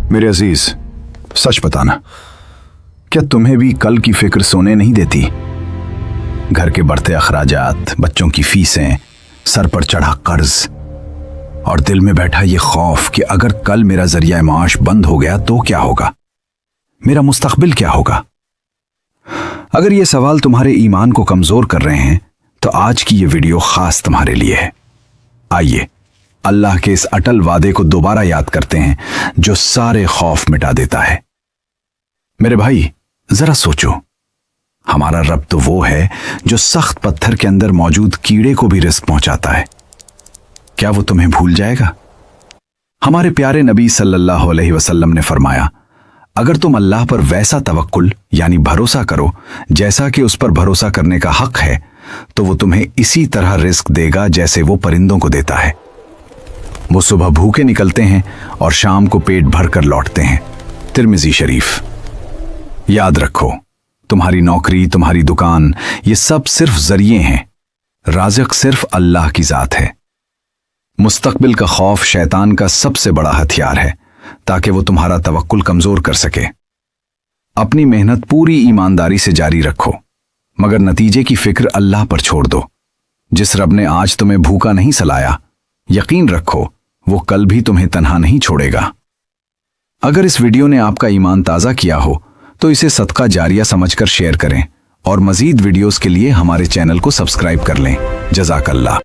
मेरे अजीज, सच बताना, क्या तुम्हें भी कल की फिक्र सोने नहीं देती? घर के बढ़ते अखराजात, बच्चों की फीसें, सर पर चढ़ा कर्ज और दिल में बैठा ये खौफ कि अगर कल मेरा जरिया माश बंद हो गया तो क्या होगा, मेरा मुस्तकबिल क्या होगा। अगर ये सवाल तुम्हारे ईमान को कमजोर कर रहे हैं तो आज की ये वीडियो खास तुम्हारे लिए है। आइए अल्लाह के इस अटल वादे को दोबारा याद करते हैं जो सारे खौफ मिटा देता है। मेरे भाई, जरा सोचो, हमारा रब तो वो है जो सख्त पत्थर के अंदर मौजूद कीड़े को भी रिस्क पहुंचाता है। क्या वो तुम्हें भूल जाएगा? हमारे प्यारे नबी सल्लल्लाहु अलैहि वसल्लम ने फरमाया, अगर तुम अल्लाह पर वैसा तवक्कुल यानी भरोसा करो जैसा कि उस पर भरोसा करने का हक है, तो वो तुम्हें इसी तरह रिस्क देगा जैसे वो परिंदों को देता है। वो सुबह भूखे निकलते हैं और शाम को पेट भर कर लौटते हैं। तिरमिजी शरीफ। याद रखो, तुम्हारी नौकरी, तुम्हारी दुकान, ये सब सिर्फ जरिए हैं। राज़िक सिर्फ अल्लाह की जात है। मुस्तकबिल का खौफ शैतान का सबसे बड़ा हथियार है ताकि वो तुम्हारा तवक्कुल कमजोर कर सके। अपनी मेहनत पूरी ईमानदारी से जारी रखो, मगर नतीजे की फिक्र अल्लाह पर छोड़ दो। जिस रब ने आज तुम्हें भूखा नहीं सलाया, यकीन रखो वो कल भी तुम्हें तन्हा नहीं छोड़ेगा। अगर इस वीडियो ने आपका ईमान ताज़ा किया हो तो इसे सदका जारिया समझकर शेयर करें और मज़ीद वीडियोस के लिए हमारे चैनल को सब्सक्राइब कर लें। जज़ाकल्लाह।